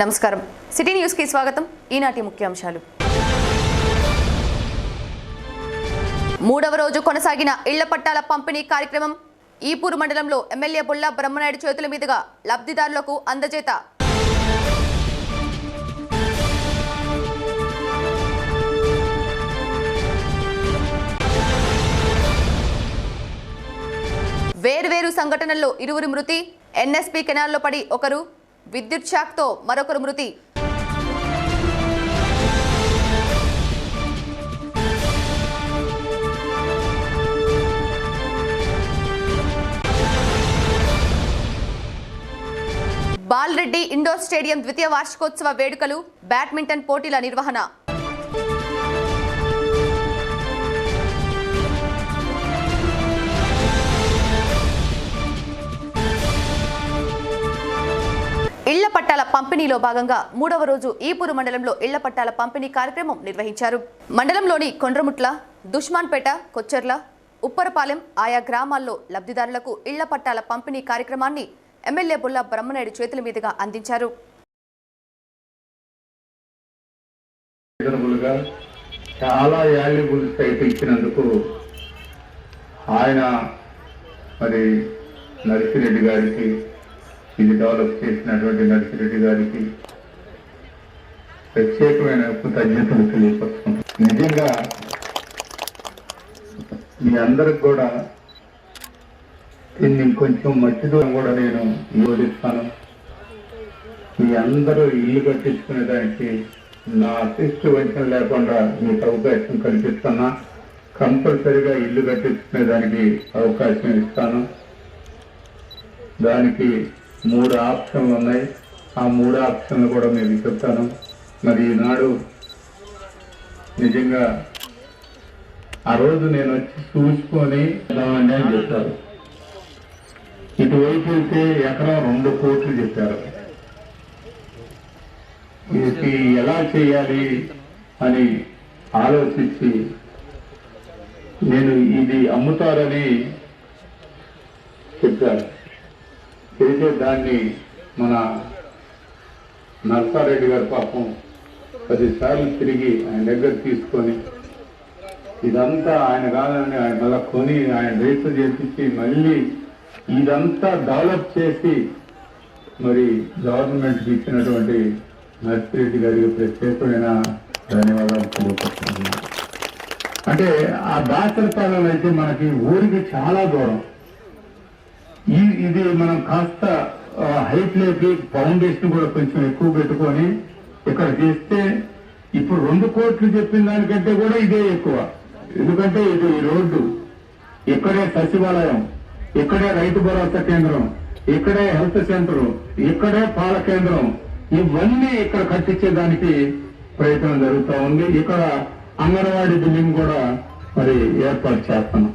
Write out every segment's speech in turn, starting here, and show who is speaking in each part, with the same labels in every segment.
Speaker 1: నమస్కారం city news కి స్వాగతం ఈనాటి ముఖ్యాంశాలు మూడవ రోజు కొనసాగిన ఇళ్ల పట్టాల పంపిణీ కార్యక్రమం ఈపూరు మండలంలో ఎమ్మెల్యే బొల్లా బ్రహ్మనాయుడు చేతుల మీదుగా లబ్ధిదారులకు అందజేత వేర్వేరు సంఘటనల్లో ఇరువురు మృతి ఎన్ఎస్పీ కెనాల్లో పడి ఒకరు విద్యుత్ షాక్తో మరొకరు మృతి బాలరెడ్డి ఇండోర్ స్టేడియం ద్వితీయ వార్షికోత్సవ వేడుకలు బ్యాడ్మింటన్ పోటీల నిర్వహణ ఇళ్ల పట్టాల పంపిణీలో భాగంగా మూడవ రోజు ఈపూరు మండలంలో ఇళ్ల పట్టాల పంపిణీ కార్యక్రమం నిర్వహించారు. మండలంలోని కొండ్రముట్ల, దుష్మాన్పేట, కొచ్చెర్ల, ఉప్పరపాలెం ఆయా గ్రామాల్లో లబ్ధిదారులకు ఇళ్ల పట్టాల పంపిణీ కార్యక్రమాన్ని ఎమ్మెల్యే బొల్లా బ్రహ్మనాయుడు చేతుల మీదుగా అందించారు.
Speaker 2: చాలా వాల్యుబుల్ సైట్ ఇచ్చినందుకు ఆయన మరి నర్సిరెడ్డి గారికి, ఇది డెవలప్ చేసినటువంటి నర్సిరెడ్డి గారికి ప్రత్యేకమైన కృతజ్ఞతలు తెలియపరుచుకుంటాం. నిజంగా మీ అందరికి కూడా దీన్ని కొంచెం మట్టి దూరం కూడా నేను వివరిస్తాను. మీ అందరూ ఇల్లు కట్టించుకునే దానికి నా అసిస్ట్ వంచన లేకుండా మీకు అవకాశం కల్పిస్తున్నా. కంపల్సరిగా ఇల్లు కట్టించుకునే దానికి అవకాశం ఇస్తాను. దానికి 3 ఆప్షన్లు ఉన్నాయి. ఆ 3 ఆప్షన్లు కూడా మీకు చెప్తాను. మరి ఈనాడు నిజంగా ఆ రోజు నేను వచ్చి చూసుకొని అని చెప్పారు. ఇటువైపు వెళ్తే ఎకరం 2 కోట్లు చెప్పారు. ఇది ఎలా చేయాలి అని ఆలోచించి నేను ఇది అమ్ముతారని చెప్పారు. అయితే దాన్ని మన నర్సారెడ్డి గారు పాపం 10 సార్లు తిరిగి ఆయన దగ్గర తీసుకొని ఇదంతా ఆయన కాదని ఆయన మళ్ళా కొని ఆయన రిజిస్టర్ చేపించి మళ్ళీ ఇదంతా డెవలప్ చేసి మరి గవర్నమెంట్కి ఇచ్చినటువంటి నర్సిరెడ్డి గారికి ప్రత్యేకమైన ధన్యవాదాలు తెలియపరుస్తున్నాను. అంటే ఆ దాసరపాలెం అయితే మనకి ఊరికి చాలా దూరం. ఇది మనం కాస్త హైట్ లేకి ఫౌండేషన్ కూడా కొంచెం ఎక్కువ పెట్టుకొని ఇక్కడ చేస్తే ఇప్పుడు 2 కోట్లు చెప్పిన దానికంటే కూడా ఇదే ఎక్కువ. ఎందుకంటే ఇది ఈ రోడ్డు, ఇక్కడే సచివాలయం, ఇక్కడే రైతు భరోసా కేంద్రం, ఇక్కడే హెల్త్ సెంటర్, ఇక్కడే పాల కేంద్రం, ఇవన్నీ ఇక్కడ కట్టించేదానికి ప్రయత్నం జరుగుతూ ఉంది. ఇక్కడ అంగన్వాడీ బిల్డింగ్ కూడా మరి ఏర్పాటు చేస్తున్నాం.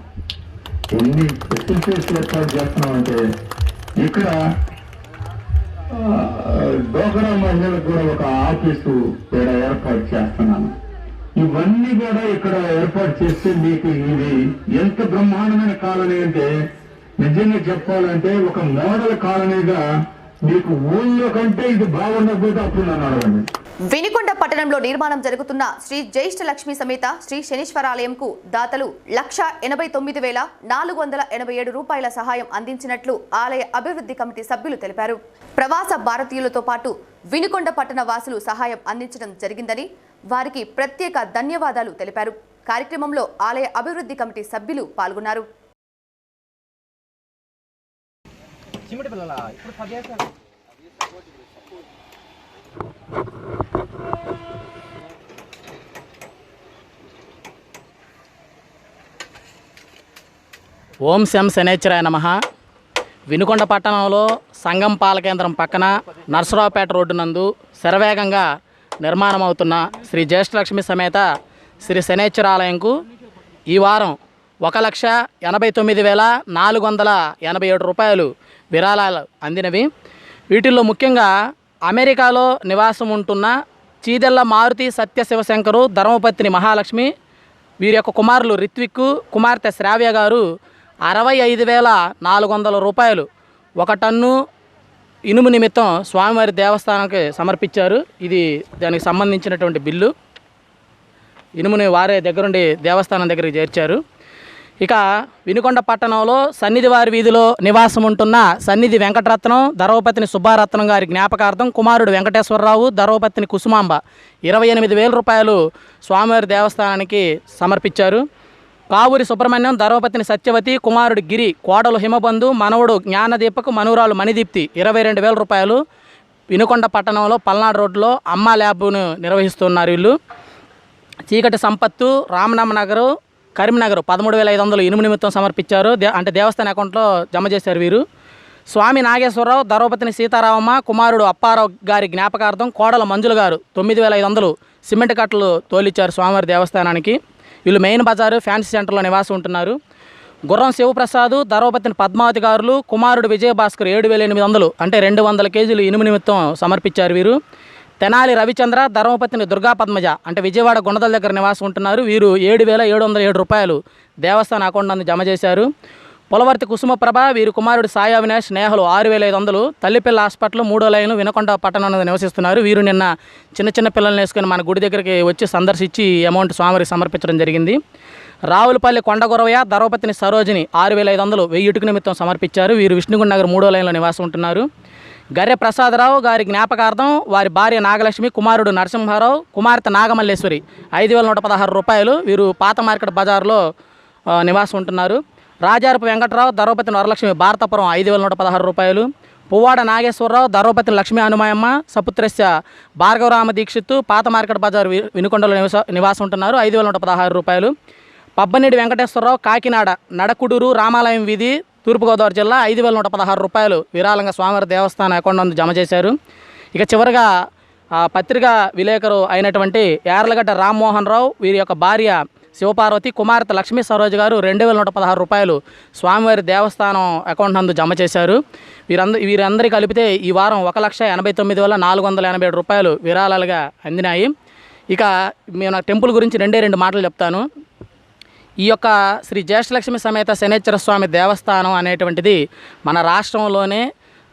Speaker 2: ఎన్ని ఫెసిలిటీస్ ఏర్పాటు చేస్తున్నామంటే ఇక్కడ డోకరా మహిళలకు కూడా ఒక ఆఫీసు ఇక్కడ ఏర్పాటు చేస్తున్నాను. ఇవన్నీ కూడా ఇక్కడ ఏర్పాటు చేస్తే మీకు ఇది ఎంత బ్రహ్మాండమైన కాలనీ అంటే నిజంగా చెప్పాలంటే ఒక మోడల్ కాలనీగా మీకు ఊళ్ళో కంటే ఇది బాగుండకపోతే అప్పుడు నన్ను అడగండి.
Speaker 1: వినుకొండ పట్టణంలో నిర్మాణం జరుగుతున్న శ్రీ జ్యేష్ఠ లక్ష్మి సమేత శ్రీ శనీశ్వరాలయంకు దాతలు 1,89,487 రూపాయల సహాయం అందించినట్లు ఆలయ అభివృద్ధి కమిటీ సభ్యులు తెలిపారు. ప్రవాస భారతీయులతో పాటు వినుకొండ పట్టణ వాసులు సహాయం అందించడం జరిగిందని వారికి ప్రత్యేక ధన్యవాదాలు తెలిపారు. కార్యక్రమంలో ఆలయ అభివృద్ధి కమిటీ సభ్యులు పాల్గొన్నారు.
Speaker 3: ఓం శం శనేశ్వరాయ నమః. వినుకొండ పట్టణంలో సంగం పాల కేంద్రం పక్కన నర్సరావుపేట రోడ్డు నందు శరవేగంగా నిర్మాణం అవుతున్న శ్రీ జ్యేష్ఠలక్ష్మి సమేత శ్రీ శనేశ్వరాలయంకు ఈ వారం 1,89,487 రూపాయలు విరాళాలు అందినవి. వీటిల్లో ముఖ్యంగా అమెరికాలో నివాసం ఉంటున్న చీదెళ్ల మారుతి సత్యశివశంకరు, ధర్మపత్ని మహాలక్ష్మి, వీరి యొక్క కుమారులు రిత్విక్, కుమార్తె శ్రావ్య గారు 65,400 రూపాయలు, 1 టన్ను ఇనుము నిమిత్తం స్వామివారి దేవస్థానానికి సమర్పించారు. ఇది దానికి సంబంధించినటువంటి బిల్లు. ఇనుముని వారే దగ్గరుండి దేవస్థానం దగ్గరికి చేర్చారు. ఇక వినుకొండ పట్టణంలో సన్నిధి వారి వీధిలో నివాసం ఉంటున్న సన్నిధి వెంకటరత్నం, ధర్మపత్ని సుబ్బారత్నం గారి జ్ఞాపకార్థం కుమారుడు వెంకటేశ్వరరావు, ధర్మపత్ని కుసుమాంబ 28,000 రూపాయలు స్వామివారి దేవస్థానానికి సమర్పించారు. కావూరి సుబ్రహ్మణ్యం, ధర్మపత్ని సత్యవతి, కుమారుడు గిరి, కోడలు హిమబంధు, మనవడు జ్ఞానదీపకు, మనవరాలు మణిదీప్తి 22,000 రూపాయలు వినుకొండ పట్టణంలో పల్నాడు రోడ్లో అమ్మ ల్యాబ్ను నిర్వహిస్తున్నారు. వీళ్ళు చీకటి సంపత్తు, రామనామ నగరు, కరీంనగర్ 13,500 ఇనుము నిమిత్తం సమర్పించారు. అంటే దేవస్థాన అకౌంట్లో జమ చేశారు వీరు. స్వామి నాగేశ్వరరావు, ధర్మపత్ని సీతారామమ్మ, కుమారుడు అప్పారావు గారి జ్ఞాపకార్థం కోడల మంజుల గారు 9,500 సిమెంట్ కట్టలు తోలిచ్చారు స్వామివారి దేవస్థానానికి. వీళ్ళు మెయిన్ బజారు ఫ్యాన్సీ సెంటర్లో నివాసం ఉంటున్నారు. గుర్రం శివప్రసాద్, ధర్మపత్ని పద్మావతి గారులు, కుమారుడు విజయభాస్కర్ 7,800 అంటే 200 కేజీలు ఇనుము నిమిత్తం సమర్పించారు వీరు. తెనాలి రవిచంద్ర, ధర్మపత్ని దుర్గా పద్మజ అంటే విజయవాడ గుణదల దగ్గర నివాసం ఉంటున్నారు. వీరు 7,707 రూపాయలు దేవస్థాన అకౌంట్ నందు జమ చేశారు. పొలవర్తి కుసుమప్రభ, వీరి కుమారుడు సాయి అవినాష్, స్నేహలు 6,500 తల్లిపిల్ల హాస్పిటల్ 3వ లైన్ వినుకొండ పట్టణంలో నివసిస్తున్నారు. వీరు నిన్న చిన్న పిల్లల్ని వేసుకొని మన గుడి దగ్గరికి వచ్చి సందర్శించి అమౌంట్ స్వామివారికి సమర్పించడం జరిగింది. రావులపల్లి కొండగురవయ్య, ధర్మపత్ని సరోజిని 6,500 1000 ఇటుక నిమిత్తం సమర్పించారు. వీరు విష్ణుగుండ నగర్ 3వ లైన్లో నివాసం ఉంటున్నారు. గర్రె ప్రసాదరావు గారి జ్ఞాపకార్థం వారి భార్య నాగలక్ష్మి, కుమారుడు నరసింహారావు, కుమార్తె నాగమల్లేశ్వరి 5,116 రూపాయలు. వీరు పాత మార్కెట్ బజార్లో నివాసం ఉంటున్నారు. రాజారపు వెంకటరావు, ధర్మపత్ని వరలక్ష్మి భారతపురం 5,116 రూపాయలు. పువ్వాడ నాగేశ్వరరావు, ధర్మపత్ని లక్ష్మీ హనుమాయమ్మ, సపుత్రస్య భార్గవరామ దీక్షిత్తు పాత మార్కెట్ బజార్ వినుకొండలో నివాసం ఉంటున్నారు 5,116 రూపాయలు. పబ్బనేడి వెంకటేశ్వరరావు, కాకినాడ నడకుడూరు రామాలయం వీధి, తూర్పుగోదావరి జిల్లా 5,116 రూపాయలు విరాళంగా స్వామివారి దేవస్థాన అకౌంట్ నందు జమ చేశారు. ఇక చివరిగా పత్రికా విలేకరు అయినటువంటి యార్లగడ్డ రామ్మోహన్ రావు, వీరి యొక్క భార్య శివపార్వతి, కుమార్తె లక్ష్మీ సరోజ్ గారు 2,116 రూపాయలు స్వామివారి దేవస్థానం అకౌంట్ నందు జమ చేశారు. వీరందరికీ కలిపితే ఈ వారం 1,89,487 రూపాయలు విరాళాలుగా అందినాయి. ఇక నేను టెంపుల్ గురించి 2 మాటలు చెప్తాను. ఈ యొక్క శ్రీ జ్యేష్ఠలక్ష్మి సమేత శనేశ్వర స్వామి దేవస్థానం అనేటువంటిది మన రాష్ట్రంలోనే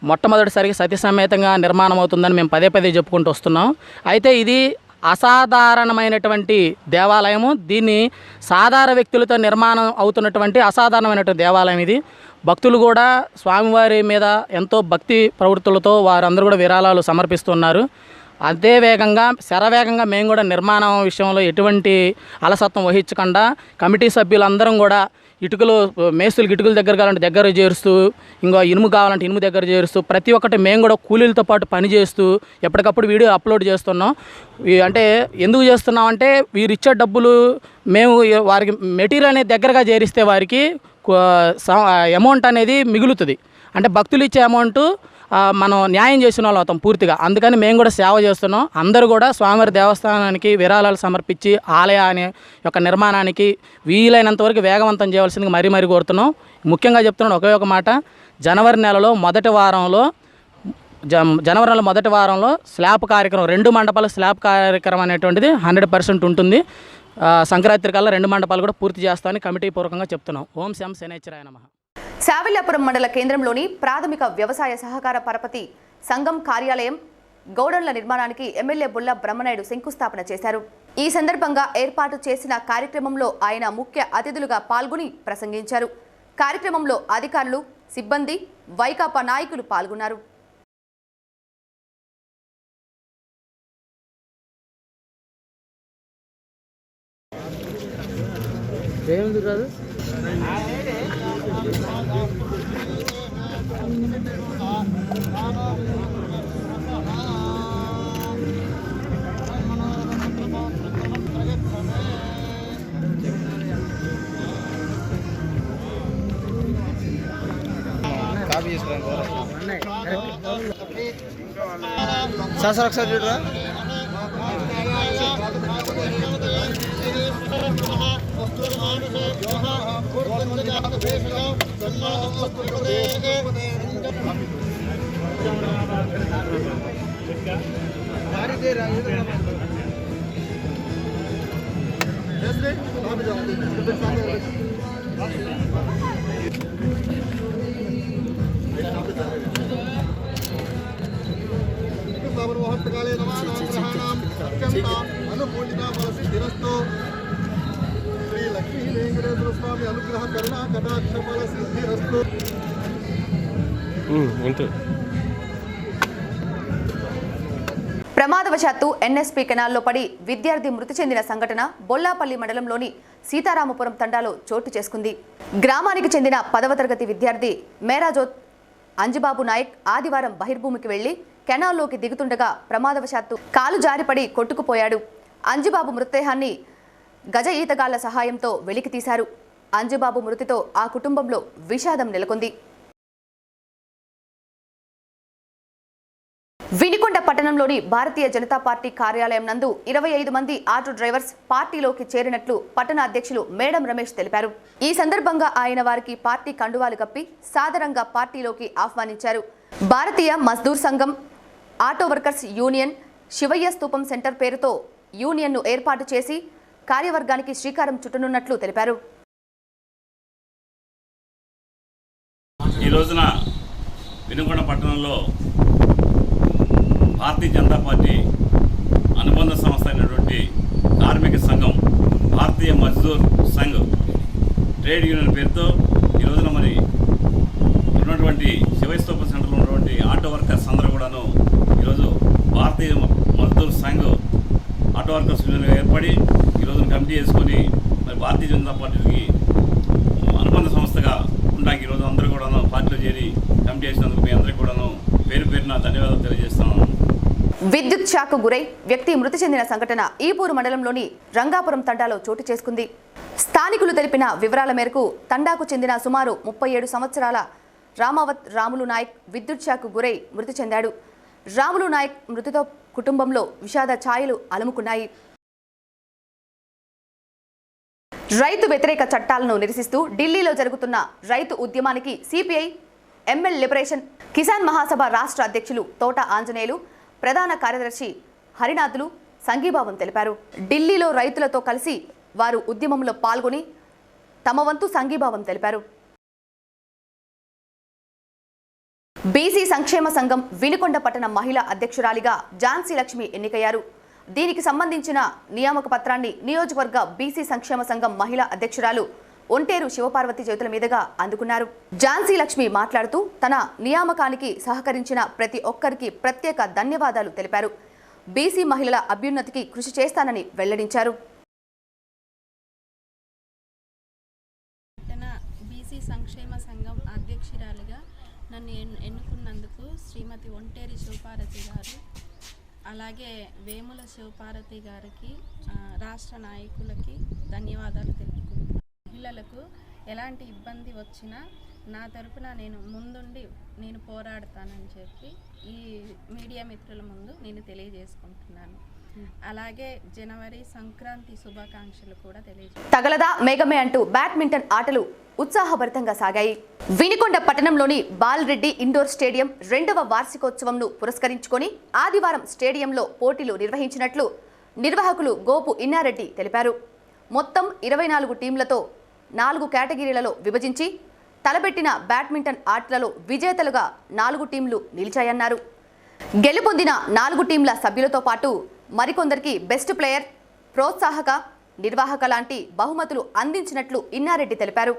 Speaker 3: మొట్టమొదటిసారిగా సతీ సమేతంగా నిర్మాణం అవుతుందని మేము పదే చెప్పుకుంటూ వస్తున్నాం. అయితే ఇది అసాధారణమైనటువంటి దేవాలయము. దీన్ని సాధారణ వ్యక్తులతో నిర్మాణం అవుతున్నటువంటి అసాధారణమైనటువంటి దేవాలయం ఇది. భక్తులు కూడా స్వామివారి మీద ఎంతో భక్తి ప్రవృత్తులతో వారందరూ కూడా విరాళాలు సమర్పిస్తున్నారు. అదే వేగంగా శరవేగంగా మేము కూడా నిర్మాణం విషయంలో ఎటువంటి అలసత్వం వహించకుండా కమిటీ సభ్యులందరం కూడా మేస్తులకి ఇటుకల దగ్గర కావాలంటే దగ్గర చేరుస్తూ, ఇంకో ఇనుము కావాలంటే ఇనుము దగ్గర చేరుస్తూ, ప్రతి ఒక్కటి మేము కూడా కూలీలతో పాటు పని చేస్తూ ఎప్పటికప్పుడు వీడియో అప్లోడ్ చేస్తున్నాం. అంటే ఎందుకు చేస్తున్నామంటే వీరు ఇచ్చే డబ్బులు మేము వారికి మెటీరియల్ అనేది దగ్గరగా చేరిస్తే వారికి అమౌంట్ అనేది మిగులుతుంది. అంటే భక్తులు ఇచ్చే అమౌంట్ మనం న్యాయం చేసిన వాళ్ళు అవుతాం పూర్తిగా. అందుకని మేము కూడా సేవ చేస్తున్నాం. అందరూ కూడా స్వామివారి దేవస్థానానికి విరాళాలు సమర్పించి ఆలయాన్ని యొక్క నిర్మాణానికి వీలైనంత వరకు వేగవంతం చేయవలసిందిగా మరీ కోరుతున్నాం. ముఖ్యంగా చెప్తున్నాను ఒకే ఒక మాట, జనవరి నెలలో మొదటి వారంలో స్లాబ్ కార్యక్రమం 2 మండపాల స్లాబ్ కార్యక్రమం అనేటువంటిది 100% ఉంటుంది. సంక్రాంతి కల్లా 2 మండపాలు కూడా పూర్తి చేస్తామని కమిటీ పూర్వకంగా చెప్తున్నాం. ఓం శం శనేశ్వరాయ నమః.
Speaker 1: శావిల్యాపురం మండల కేంద్రంలోని ప్రాథమిక వ్యవసాయ సహకార పరపతి సంఘం కార్యాలయం గౌడన్ల నిర్మాణానికి ఎమ్మెల్యే బుల్ల బ్రహ్మనాయుడు శంకుస్థాపన చేశారు. ఈ సందర్భంగా ఏర్పాటు చేసిన కార్యక్రమంలో ఆయన ముఖ్య అతిథులుగా పాల్గొని ప్రసంగించారు. కార్యక్రమంలో అధికారులు, సిబ్బంది, వైకాపా నాయకులు పాల్గొన్నారు.
Speaker 4: ఒకసారి చూడరా. శ్రీరామనమస్తకాలే నమః నవగ్రహాణాం అత్యంత అనుకూలితా ఫలసిద్ధిరస్తు శ్రీ లక్ష్మీ వెంకటేశ్వర స్వామి అనుగ్రహ కరుణా కటాక్ష ఫలసిద్ధిరస్తు.
Speaker 1: ప్రమాదవశాత్తు ఎన్ఎస్పీ కెనాల్లో పడి విద్యార్థి మృతి చెందిన సంఘటన బొల్లాపల్లి మండలంలోని సీతారామపురం తండాలో చోటు చేసుకుంది. గ్రామానికి చెందిన 10వ తరగతి విద్యార్థి మేరాజోత్ అంజిబాబు నాయక్ ఆదివారం బహిర్భూమికి వెళ్లి కెనాల్లోకి దిగుతుండగా ప్రమాదవశాత్తు కాలు జారిపడి కొట్టుకుపోయాడు. అంజిబాబు మృతదేహాన్ని గజ ఈతగాళ్ల సహాయంతో వెలికి తీశారు. అంజిబాబు మృతితో ఆ కుటుంబంలో విషాదం నెలకొంది. వినుకొండ పట్టణంలోని భారతీయ జనతా పార్టీ కార్యాలయం నందు 25 మంది ఆటో డ్రైవర్స్ పార్టీలోకి చేరినట్లు పట్టణ అధ్యక్షులు మేడం రమేష్ తెలిపారు. ఈ సందర్భంగా ఆయన వారికి పార్టీ కండువాలు కప్పి సాదరంగా పార్టీలోకి ఆహ్వానించారు. భారతీయ మజ్దూర్ సంఘం ఆటో వర్కర్స్ యూనియన్ శివయ్య స్తూపం సెంటర్ పేరుతో యూనియన్ను ఏర్పాటు చేసి కార్యవర్గానికి శ్రీకారం చుట్టనున్నట్లు తెలిపారు.
Speaker 5: ఈ రోజున వినుకొండ పట్టణంలో భారతీయ జనతా పార్టీ అనుబంధ సంస్థ అయినటువంటి కార్మిక సంఘం భారతీయ మజ్దూర్ సంఘ్ ట్రేడ్ యూనియన్ పేరుతో ఈ రోజున మరి ఉన్నటువంటి శివస్తూప సెంటర్లో ఉన్నటువంటి ఆటో వర్కర్స్ అందరూ కూడాను ఈరోజు Bharatiya Mazdoor Sangh auto workers union ఏర్పడి ఈరోజు కమిటీ చేసుకొని మరి భారతీయ జనతా పార్టీకి అనుబంధ సంస్థగా ఉండడానికి ఈరోజు అందరూ కూడాను పార్టీలో చేరి కమిటీ చేసినందుకు మీ అందరికీ కూడాను పేరు పేరున ధన్యవాదాలు తెలియజేస్తున్నాను.
Speaker 1: విద్యుత్ షాక్ గురై వ్యక్తి మృతి చెందిన సంఘటన ఈపూరు మండలంలోని రంగాపురం తండాలో చోటు చేసుకుంది. స్థానికులు తెలిపిన వివరాల మేరకు తండాకు చెందిన సుమారు 37 సంవత్సరాల రామావత్ రాములు నాయక్ విద్యుత్ షాక్ గురై మృతి చెందాడు. రాములు నాయక్ మృతితో కుటుంబంలో విషాద ఛాయలు అలుముకున్నాయి. రైతు వ్యతిరేక చట్టాలను నిరసిస్తూ ఢిల్లీలో జరుగుతున్న ఢిల్లీ ఉద్యమానికి సిపిఐ ఎంఎల్ లిబరేషన్ కిసాన్ మహాసభ రాష్ట్ర అధ్యక్షులు తోట ఆంజనేయులు, ప్రధాన కార్యదర్శి హరినాథులు సంఘీభావం తెలిపారు. ఢిల్లీలో రైతులతో కలిసి వారు ఉద్యమంలో పాల్గొని తమ వంతు సంఘీభావం తెలిపారు. బీసీ సంక్షేమ సంఘం వినుకొండ పట్టణ మహిళా అధ్యక్షురాలిగా ఝాన్సీ లక్ష్మి ఎన్నికయ్యారు. దీనికి సంబంధించిన నియామక పత్రాన్ని నియోజకవర్గ బీసీ సంక్షేమ సంఘం మహిళా అధ్యక్షురాలు ఒంటేరు శివపార్వతి చేతుల మీదుగా అందుకున్నారు. ఝాన్సీ లక్ష్మి మాట్లాడుతూ తన నియామకానికి సహకరించిన ప్రతి ఒక్కరికి ప్రత్యేక ధన్యవాదాలు తెలిపారు. బీసీ మహిళల అభ్యున్నతికి కృషి చేస్తానని వెల్లడించారు.
Speaker 6: బీసీ సంక్షేమ సంఘం అధ్యక్షురాలిగా నన్ను ఎన్నుకున్నందుకు శ్రీమతి ఒంటేరి శివపార్వతి గారు, అలాగే వేముల శివపార్వతి గారికి, రాష్ట్ర నాయకులకి ధన్యవాదాలు తెలుపుకుంటున్నాను. మహిళలకు ఎలాంటి ఇబ్బంది వచ్చినా నా తరపున నేను ముందుండి నేను పోరాడతానని చెప్పి ఈ మీడియా మిత్రుల ముందు నేను తెలియజేసుకుంటున్నాను. అలాగే జనవరి సంక్రాంతి శుభాకాంక్షలు కూడా తెలియజేస్తాను.
Speaker 1: తగలదా మేఘమే అంటూ బ్యాడ్మింటన్ ఆటలు ఉత్సాహభరితంగా సాగాయి. వినుకొండ పట్టణంలోని బాలరెడ్డి ఇండోర్ స్టేడియం 2వ వార్షికోత్సవంను పురస్కరించుకొని ఆదివారం స్టేడియంలో పోటీలు నిర్వహించినట్లు నిర్వాహకులు గోపు ఇన్నారెడ్డి తెలిపారు. మొత్తం 24 టీంలతో 4 కేటగిరీలలో విభజించి తలపెట్టిన బ్యాడ్మింటన్ ఆటలలో విజేతలుగా 4 టీంలు నిలిచాయన్నారు. గెలుపొందిన 4 టీంల సభ్యులతో పాటు మరికొందరికి బెస్ట్ ప్లేయర్, ప్రోత్సాహక, నిర్వాహక లాంటి బహుమతులు అందించినట్లు ఇన్నారెడ్డి తెలిపారు.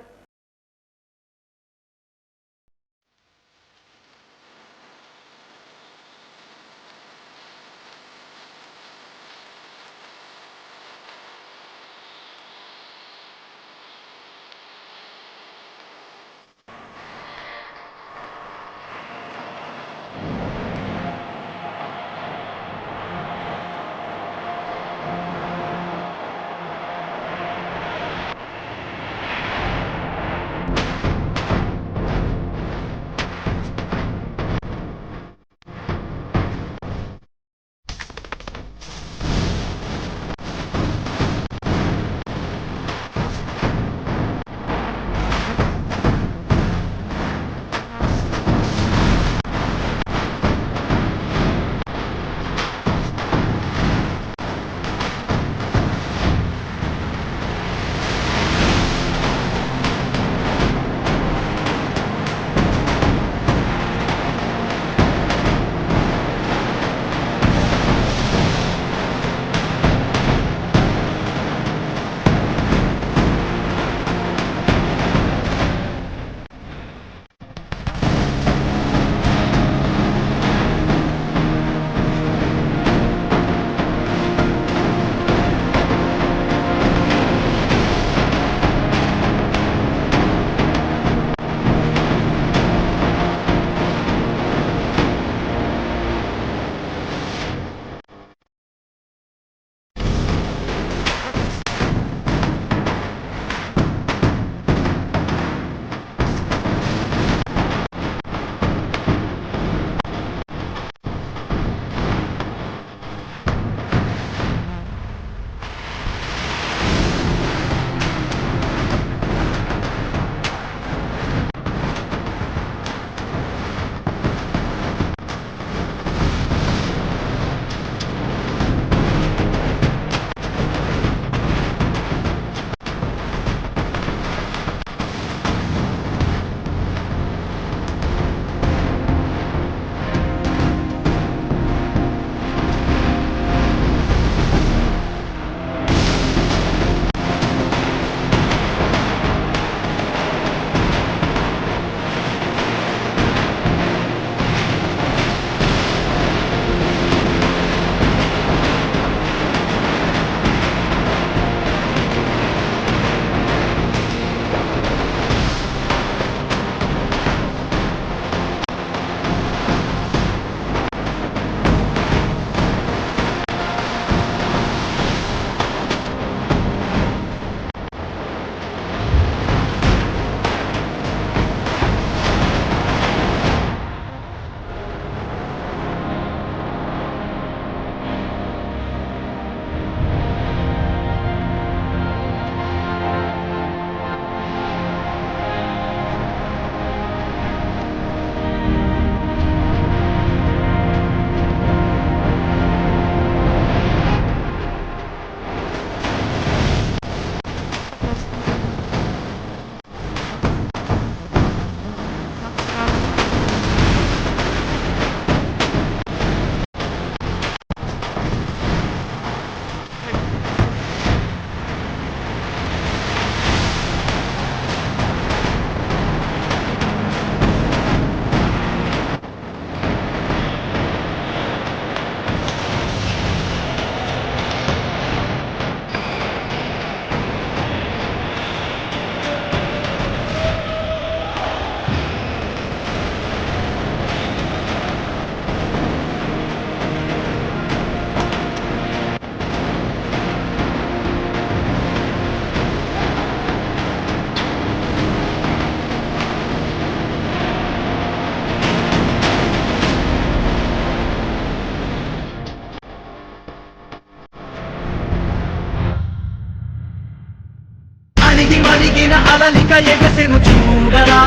Speaker 7: అలిగిన అలలిక ఎగసెను చూడరా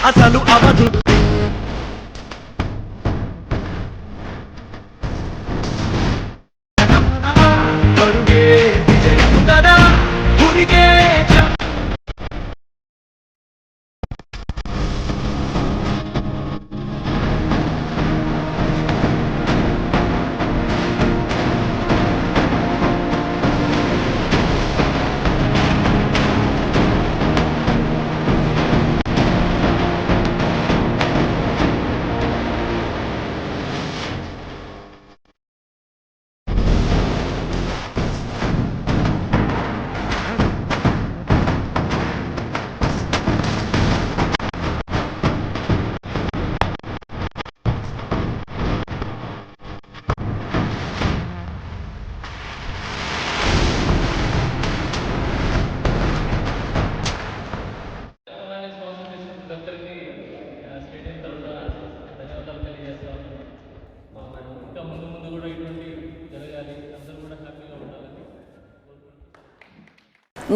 Speaker 7: అసలు అవధు కరుగే విజయము కదా గురిగే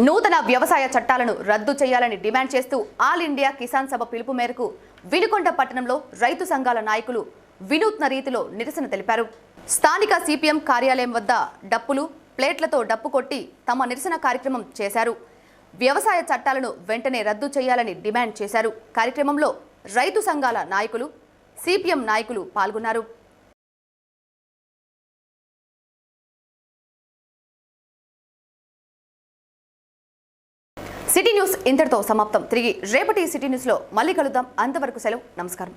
Speaker 1: నూతన వ్యవసాయ చట్టాలను రద్దు చేయాలని డిమాండ్ చేస్తూ ఆల్ ఇండియా కిసాన్ సభ పిలుపు మేరకు వినుకొండ పట్టణంలో రైతు సంఘాల నాయకులు వినూత్న రీతిలో నిరసన తెలిపారు. స్థానిక సిపిఎం కార్యాలయం వద్ద డప్పులు, ప్లేట్లతో డప్పు కొట్టి తమ నిరసన కార్యక్రమం చేశారు. వ్యవసాయ చట్టాలను వెంటనే రద్దు చేయాలని డిమాండ్ చేశారు. కార్యక్రమంలో రైతు సంఘాల నాయకులు, సిపిఎం నాయకులు పాల్గొన్నారు. సిటీ న్యూస్ ఇంతటితో సమాప్తం. తిరిగి రేపటి సిటీ న్యూస్లో మళ్ళీ కలుద్దాం. అంతవరకు సెలవు. నమస్కారం.